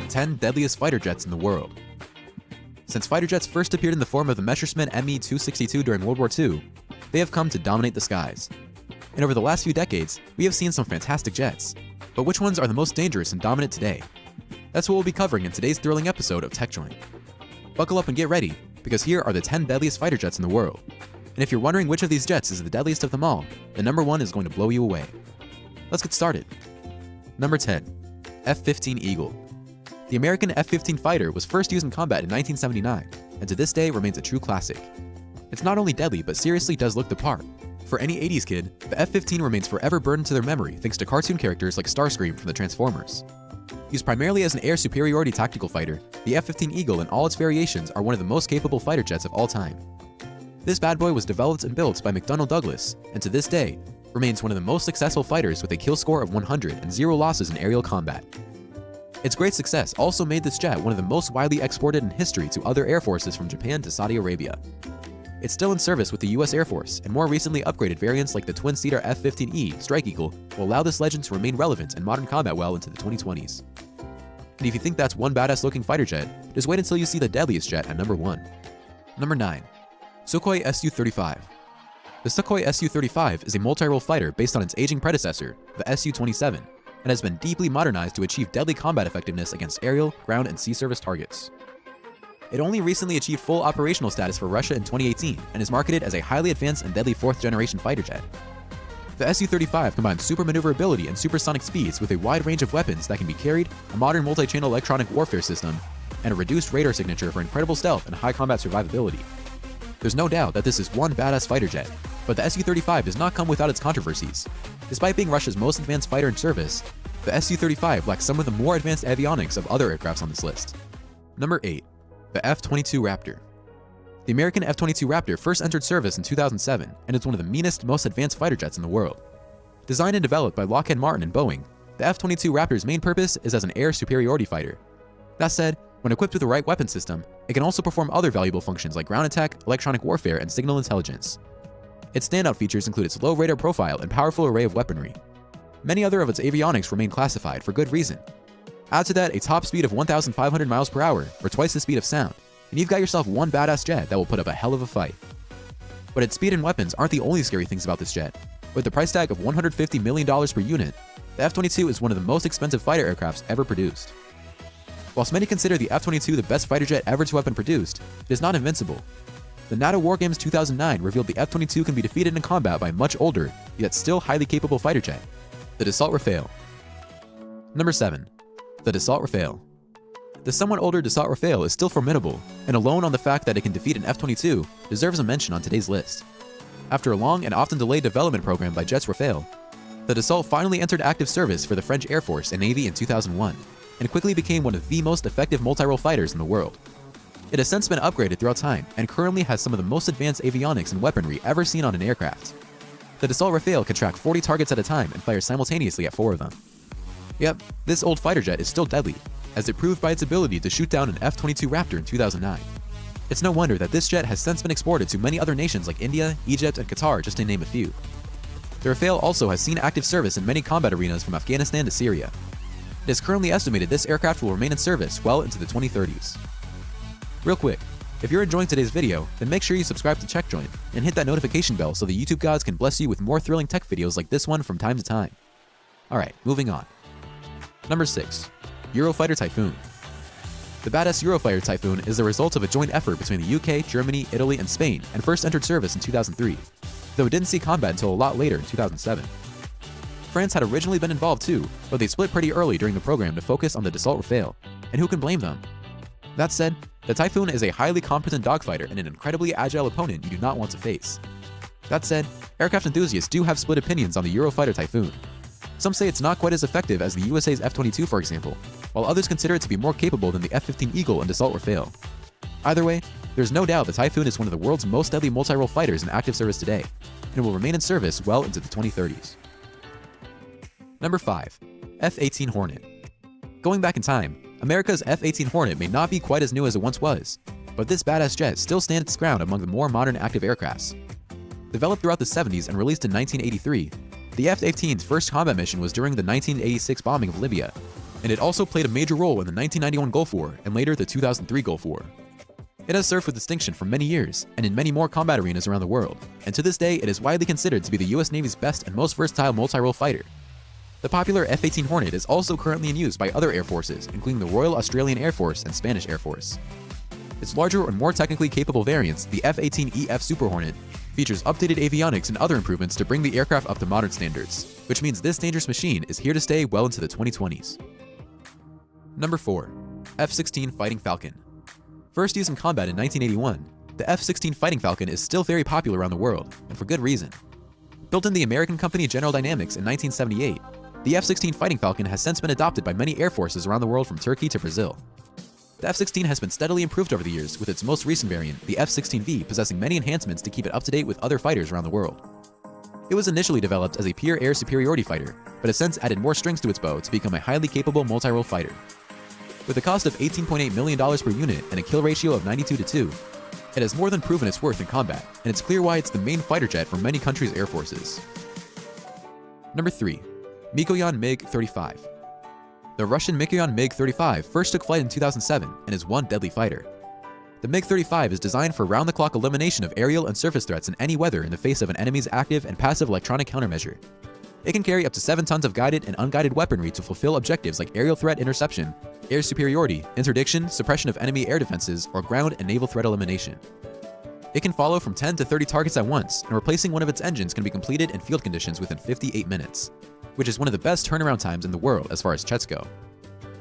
Ten deadliest fighter jets in the world. Since fighter jets first appeared in the form of the Messerschmitt Me-262 during World War II, they have come to dominate the skies. And over the last few decades, we have seen some fantastic jets. But which ones are the most dangerous and dominant today? That's what we'll be covering in today's thrilling episode of TechJoint. Buckle up and get ready, because here are the 10 deadliest fighter jets in the world. And if you're wondering which of these jets is the deadliest of them all, the number one is going to blow you away. Let's get started. Number 10. F-15 Eagle. The American F-15 fighter was first used in combat in 1979, and to this day remains a true classic. It's not only deadly, but seriously does look the part. For any 80s kid, the F-15 remains forever burned to their memory thanks to cartoon characters like Starscream from the Transformers. Used primarily as an air superiority tactical fighter, the F-15 Eagle and all its variations are one of the most capable fighter jets of all time. This bad boy was developed and built by McDonnell Douglas, and to this day, remains one of the most successful fighters with a kill score of 100 and 0 losses in aerial combat. Its great success also made this jet one of the most widely exported in history to other air forces from Japan to Saudi Arabia. It's still in service with the US Air Force, and more recently upgraded variants like the twin-seater F-15E Strike Eagle will allow this legend to remain relevant in modern combat well into the 2020s. And if you think that's one badass-looking fighter jet, just wait until you see the deadliest jet at number 1. Number 9. Sukhoi Su-35. The Sukhoi Su-35 is a multi-role fighter based on its aging predecessor, the Su-27, and has been deeply modernized to achieve deadly combat effectiveness against aerial, ground, and sea service targets. It only recently achieved full operational status for Russia in 2018 and is marketed as a highly advanced and deadly 4th-generation fighter jet. The Su-35 combines super maneuverability and supersonic speeds with a wide range of weapons that can be carried, a modern multi-channel electronic warfare system, and a reduced radar signature for incredible stealth and high combat survivability. There's no doubt that this is one badass fighter jet, but the Su-35 does not come without its controversies. Despite being Russia's most advanced fighter in service, the Su-35 lacks some of the more advanced avionics of other aircrafts on this list. Number 8. The F-22 Raptor. The American F-22 Raptor first entered service in 2007 and is one of the meanest, most advanced fighter jets in the world. Designed and developed by Lockheed Martin and Boeing, the F-22 Raptor's main purpose is as an air superiority fighter. That said, when equipped with the right weapon system, it can also perform other valuable functions like ground attack, electronic warfare, and signal intelligence. Its standout features include its low radar profile and powerful array of weaponry. Many other of its avionics remain classified for good reason. Add to that a top speed of 1,500 miles per hour, or twice the speed of sound, and you've got yourself one badass jet that will put up a hell of a fight. But its speed and weapons aren't the only scary things about this jet. With the price tag of $150 million per unit, the F-22 is one of the most expensive fighter aircrafts ever produced. Whilst many consider the F-22 the best fighter jet ever to have been produced, it is not invincible. The NATO War Games 2009 revealed the F-22 can be defeated in combat by a much older, yet still highly capable fighter jet, the Dassault Rafale. Number 7. The Dassault Rafale. The somewhat older Dassault Rafale is still formidable, and alone on the fact that it can defeat an F-22 deserves a mention on today's list. After a long and often delayed development program by Jets Rafale, the Dassault finally entered active service for the French Air Force and Navy in 2001, and quickly became one of the most effective multi-role fighters in the world. It has since been upgraded throughout time, and currently has some of the most advanced avionics and weaponry ever seen on an aircraft. The Dassault Rafale can track 40 targets at a time and fire simultaneously at 4 of them. Yep, this old fighter jet is still deadly, as it proved by its ability to shoot down an F-22 Raptor in 2009. It's no wonder that this jet has since been exported to many other nations like India, Egypt, and Qatar, just to name a few. The Rafale also has seen active service in many combat arenas from Afghanistan to Syria. It is currently estimated this aircraft will remain in service well into the 2030s. Real quick, if you're enjoying today's video, then make sure you subscribe to TechJoint and hit that notification bell so the YouTube gods can bless you with more thrilling tech videos like this one from time to time. Alright, moving on. Number 6. Eurofighter Typhoon. The badass Eurofighter Typhoon is the result of a joint effort between the UK, Germany, Italy, and Spain, and first entered service in 2003, though it didn't see combat until a lot later in 2007. France had originally been involved too, but they split pretty early during the program to focus on the Dassault Rafale, and who can blame them? That said, the Typhoon is a highly competent dogfighter and an incredibly agile opponent you do not want to face. That said, aircraft enthusiasts do have split opinions on the Eurofighter Typhoon. Some say it's not quite as effective as the USA's F-22 for example, while others consider it to be more capable than the F-15 Eagle and Dassault Rafale. Either way, there's no doubt the Typhoon is one of the world's most deadly multi-role fighters in active service today, and will remain in service well into the 2030s. Number 5. F-18 Hornet. Going back in time, America's F-18 Hornet may not be quite as new as it once was, but this badass jet still stands its ground among the more modern active aircrafts. Developed throughout the 70s and released in 1983, The F-18's first combat mission was during the 1986 bombing of Libya, and it also played a major role in the 1991 Gulf War and later the 2003 Gulf War. It has served with distinction for many years and in many more combat arenas around the world, and to this day it is widely considered to be the US Navy's best and most versatile multi-role fighter. The popular F-18 Hornet is also currently in use by other air forces, including the Royal Australian Air Force and Spanish Air Force. Its larger and more technically capable variants, the F-18EF Super Hornet, features updated avionics and other improvements to bring the aircraft up to modern standards, which means this dangerous machine is here to stay well into the 2020s. Number 4. F-16 Fighting Falcon. First used in combat in 1981, the F-16 Fighting Falcon is still very popular around the world, and for good reason. Built in the American company General Dynamics in 1978, the F-16 Fighting Falcon has since been adopted by many air forces around the world from Turkey to Brazil. The F-16 has been steadily improved over the years, with its most recent variant, the F-16V, possessing many enhancements to keep it up to date with other fighters around the world. It was initially developed as a pure air superiority fighter, but has since added more strings to its bow to become a highly capable multi-role fighter. With a cost of $18.8 million per unit and a kill ratio of 92-2, it has more than proven its worth in combat, and it's clear why it's the main fighter jet for many countries' air forces. Number 3. Mikoyan MiG-35. The Russian Mikoyan MiG-35 first took flight in 2007 and is one deadly fighter. The MiG-35 is designed for round-the-clock elimination of aerial and surface threats in any weather in the face of an enemy's active and passive electronic countermeasure. It can carry up to 7 tons of guided and unguided weaponry to fulfill objectives like aerial threat interception, air superiority, interdiction, suppression of enemy air defenses, or ground and naval threat elimination. It can follow from 10 to 30 targets at once, and replacing one of its engines can be completed in field conditions within 58 minutes, which is one of the best turnaround times in the world as far as jets go.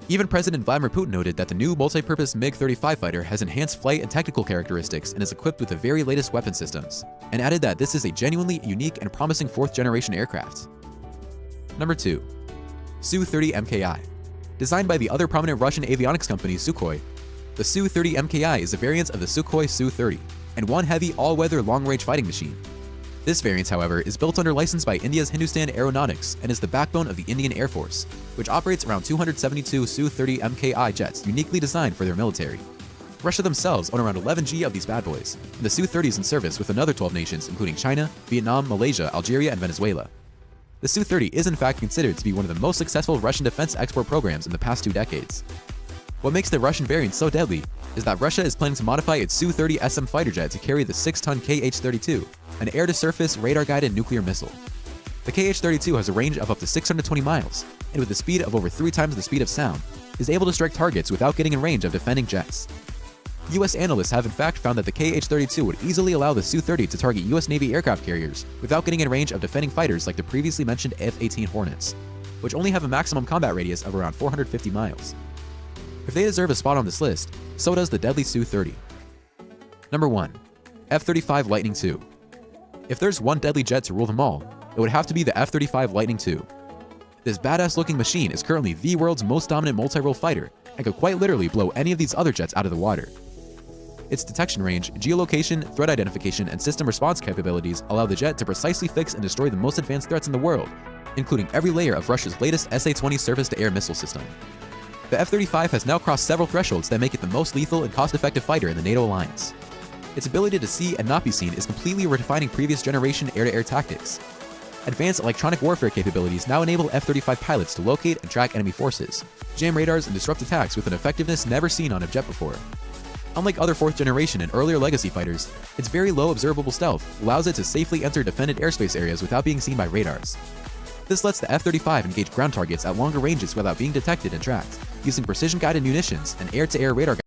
Even President Vladimir Putin noted that the new multi-purpose MiG-35 fighter has enhanced flight and technical characteristics and is equipped with the very latest weapon systems, and added that this is a genuinely unique and promising 4th-generation aircraft. Number 2. Su-30 MKI. Designed by the other prominent Russian avionics company Sukhoi, the Su-30 MKI is a variant of the Sukhoi Su-30, and one heavy all-weather long-range fighting machine. This variant, however, is built under license by India's Hindustan Aeronautics and is the backbone of the Indian Air Force, which operates around 272 Su-30 MKI jets uniquely designed for their military. Russia themselves own around 11G of these bad boys, and the Su-30 is in service with another 12 nations including China, Vietnam, Malaysia, Algeria, and Venezuela. The Su-30 is in fact considered to be one of the most successful Russian defense export programs in the past 2 decades. What makes the Russian variant so deadly is that Russia is planning to modify its Su-30 SM fighter jet to carry the 6-ton KH-32, an air-to-surface, radar-guided nuclear missile. The KH-32 has a range of up to 620 miles, and with a speed of over 3 times the speed of sound, is able to strike targets without getting in range of defending jets. US analysts have in fact found that the KH-32 would easily allow the Su-30 to target US Navy aircraft carriers without getting in range of defending fighters like the previously mentioned F-18 Hornets, which only have a maximum combat radius of around 450 miles. If they deserve a spot on this list, so does the deadly Su-30. Number 1. F-35 Lightning II. If there's one deadly jet to rule them all, it would have to be the F-35 Lightning II. This badass-looking machine is currently the world's most dominant multi-role fighter and could quite literally blow any of these other jets out of the water. Its detection range, geolocation, threat identification, and system response capabilities allow the jet to precisely fix and destroy the most advanced threats in the world, including every layer of Russia's latest SA-20 surface-to-air missile system. The F-35 has now crossed several thresholds that make it the most lethal and cost-effective fighter in the NATO alliance. Its ability to see and not be seen is completely redefining previous generation air-to-air tactics. Advanced electronic warfare capabilities now enable F-35 pilots to locate and track enemy forces, jam radars, and disrupt attacks with an effectiveness never seen on a jet before. Unlike other 4th generation and earlier legacy fighters, its very low observable stealth allows it to safely enter defended airspace areas without being seen by radars. This lets the F-35 engage ground targets at longer ranges without being detected and tracked, using precision-guided munitions and air-to-air radar